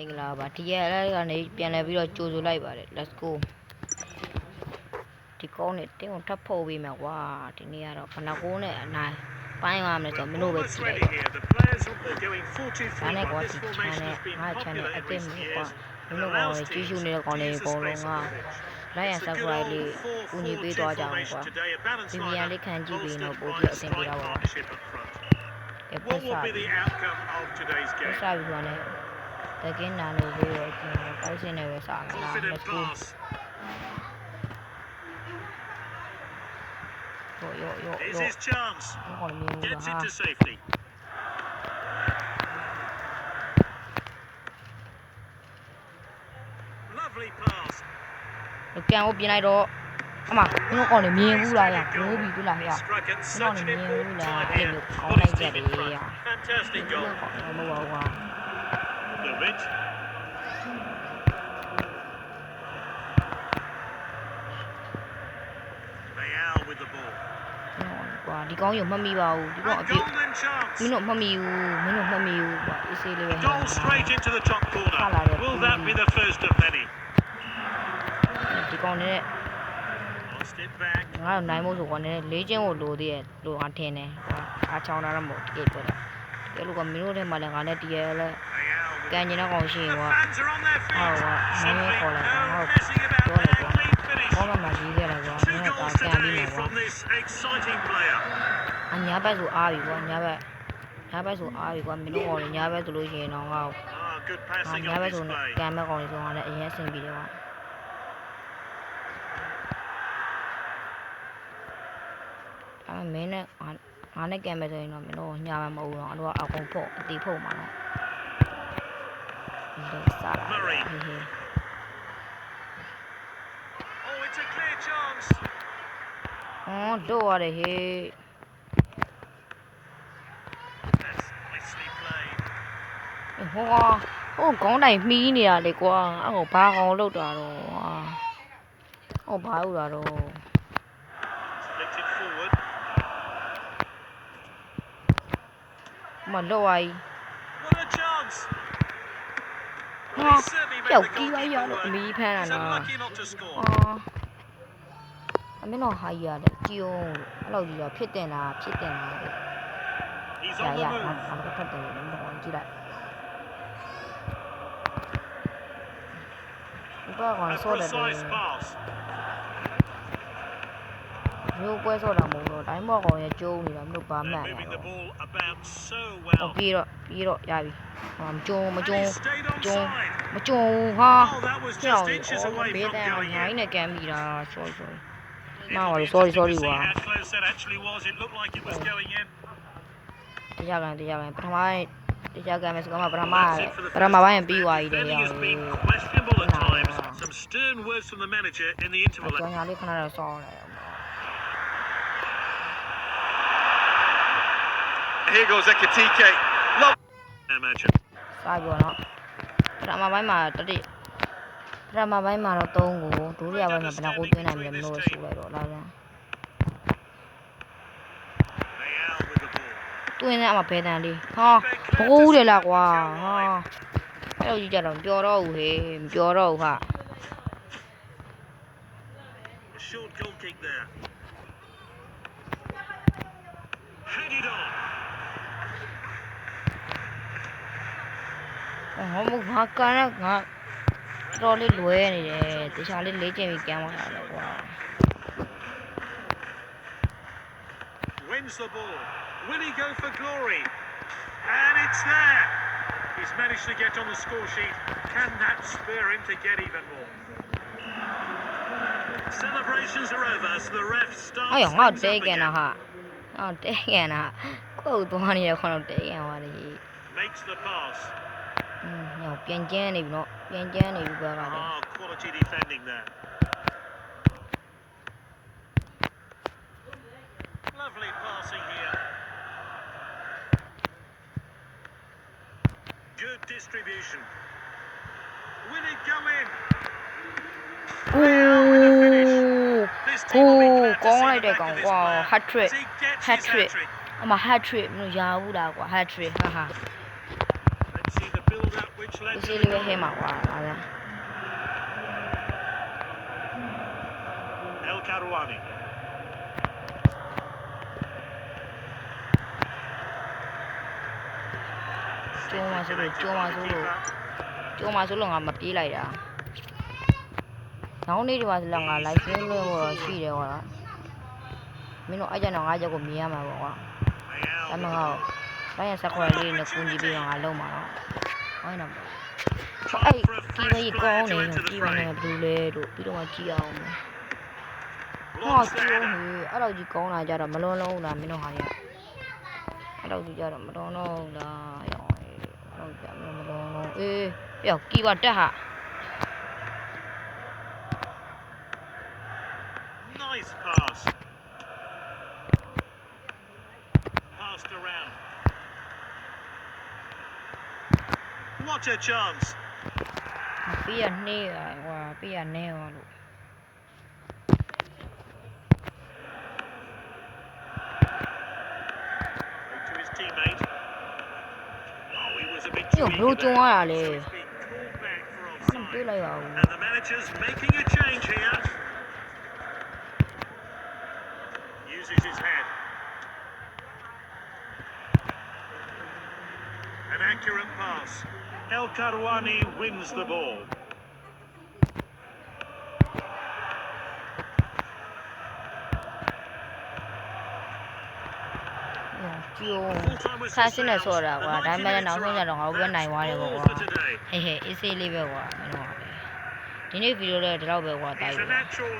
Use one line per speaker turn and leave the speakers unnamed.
င်္ဂလာပါဒီရက်လည်းကနေပြန်လဲပြီးတော့ကြိုဆိုလိုက်ပါတယ် let's go ဒီကောင်းနဲ့တင်းကိုထပ်ဖို့ပေးမယ်ကွာဒီနေ့ကတော့ခဏကိုနဲ့အနိုင်ပိုင်းရမယ်ဆိုတော့မလို့ပဲကြည့်လိုက်တော့ဒါနဲ့ကွာဒီ channel ငါ channel အသိမျိုးကွာမင်းတို့ကောင်လေးကြီးရှုနေတဲ့ကောင်လေးအကုန်လုံးက like and subscribe လေးကူညီပေးသွားကြအောင်ကွာဒီဗီဒီယိုလေးခံကြည့်ပြီးတော့ပို့ပြီးအဆင်ပြေတော့ပါWhat will be the outcome of today's game? The game now will be confident pass. Is his chance. Gets it to safety. Lovely pass. Look at what you know. Come on, you know, on the mean rule, I have no be good. I have no mean rule. I get it. Fantastic goal. Lovett. Bayal with the ball. Wow, the goal you mummy wow. You got a golden chance. You know, mummy you. You know, mummy you. You see the goal straight into the top corner. Will that be the first of many? The goal in it. ငါနိုင်မို့ဆိုကွာနည်းလေးချင်းကိုလိုသေးရဲ့လိုအားထင်းနေအားချောင်းတာတော့မဟုတ်တကယ်ပြောတာတကယ်လို့ကမင်းတို့ထဲမှာလည်းငါနဲ့တကယ်လဲကန်ကျင်တဲ့ကောင်ရှိရင်ကွာဟုတ်ကွာမင်းခေါ်လိုက်ဟုတ်ပြောလိုက်ကွာဘောကမှကြီးခဲ့တယ်ကွာမင်းကကန်ပြီးနေကွာအညာဘက်ဆိုအားပြီကွာညာဘက်ဆိုအားပြီကွာမင်းတို့ကောင်လည်းညာဘက်ဆိုလို့ရှိရင်တော့ငါညာဘက်ဆိုကန်မဲ့ကောင်လေးဆိုငါလည်းအရင်ဆင်ပြီးတယ်ကွာမင်းနဲ့ငါနဲ့ကံမဲ့ဆိုရင်တော့မင်းတို့ညာမမဟုတ်တော့အတော့အကုန်ဖို့အတီးဖို့မှာတော့ဒီစားလာဟေးဟေး Oh it's a clear chance အော်တော့ရတယ်ဟေးဟိုခေါင်းတိုင်မှီးနေရလေကွာအဲ့ဟိုဘာကောင်လောက်တာတော့ဟိုဘာလို့တာတော့မလို့आई What a chance ဟာကြောက်ကြီးရလို့အမီးဖမ်းတာနော်အမင်းတော့ဟာရရတယ်ကြည်အောင်အဲ့လိုကြီးတော့ဖြစ်တင်တာရရငါဖတ်တယ်လို့တော့ကြည့်လိုက်ဘာကောင်ဆော့တယ်မျိုးပွဲဆော့တာမဟုတ်တော့တိုင်းမော့ကောင်ရဲ့ကျုံးနေတာမလို့ဘာမှန်တော့ပြီးတော့ရပြီမကျုံဟာကြောက်ကြောင်ဘေးတန်းငိုင်းနဲ့ကမ်းပြီးတာ sorry မောင် sorry ကွာတရားကန်ပထမတရားကန်မယ်ဆိုတော့ပထမပိုင်းပြီးသွားပြီတဲ့ရော Some stern words from the manager in the interval ကျွန်တော်လေးခဏတော့စောင်းလိုက်Here goes Ekitike. Love. Imagine. စားပြောတော့ပထမပိုင်းမှာတော့3ကိုဒုတိယပိုင်းမှာဘယ်နှကိုသွင်းနိုင်မလဲမလို့ဆိုလိုက်တော့လာပြန်သွင်းနေအမဘဲတန်လေးဟာဘိုးတယ်လားကွာဟာအဲ့လိုကြီးကြတော့ပြောတော့ဦးဟေးမပြောတော့ဦးဟာ Short goal kick there. Head it on. ဟောမငါကန်နဲ့ငါတော်လေးလွဲနေတယ်တခြားလေးလေးကျင်ပြီးကမ်းသွားတာလေကွာ Wins the ball. Will he go for glory? And it's there. He's managed to get on the score sheet. Can that spur him to get even more? Celebrations are over, so the ref starts. 哎呀，我得干了哈，我得干了，够多年了，看到得干了的。Makes the pass. 要边间那边不要干的。Quality defending there. Lovely passing here. Good distribution. Will it go in? Con này để còn wow hat trick အမ hat trick မလို့ရဘူးလားကွာ hat trick ဟာ
much length.
ဒီလေးပဲဟဲမှာကွာဒါလည်း
El Karouani.
ကျုံးမှာဆိုလို့ငါမပြေးလိုက်တာနောက်နေ့ဒီမှာဆိုတော့ငါ live stream လုပ်လို့ရှိတယ်ကွာမင်းတို့အဲ့ကြတော့ငါချက်ကိုမြင်ရမှာပေါ့ကွာဒါမှမဟုတ်တိုင်းရဆက်ခွဲလေးနဲ့ကူညီပြီးတော့ငါလုံးမှာတော့ဟိုင်းတော့အဲ့ဒီကြီးကောင်းနေတော့ဒီဘက်နဲ့ဘယ်လိုလဲတို့ပြီးတော့ကြည့်အောင်ဟောကြည့်အောင်အဲ့တော့ကြီးကောင်းလာကြတော့မလုံးလုံးလားမင်းတို့ဟာရအဲ့တော့ကြီးကြတော့မလုံးလုံးလားရောဟုတ်ကြမလုံးလုံးအေးပြောက်ကီပါတက်ဟာ
Nice pass. Passed around. What a chance.
ပြီးရနှေးပါကွာပြီးရနဲပါလို့
To his teammate. Oh, he was a bit
ညဘလို့ကျုံရတာလဲ
He's been called back for
မတွေး
offside.
လိုက်ပါဘူး
And the manager's making a change here. Uses his head. An accurate pass. El Karouani wins the ball.
ကျိုးစားစင်းနဲ့ဆော့တာကွာဒါပေမဲ့နောက်ဆုံးကျတော့ငါတို့ပဲနိုင်သွားတယ်ပေါ့ကွာ
For today.
ဟဲ့အေးဆေးလေးပဲကွာမင်းတို့ကဒီနေ့ဗီဒီယိုလေးဒီလောက်ပဲကွာတိုက်
He's
ပြီ
a natural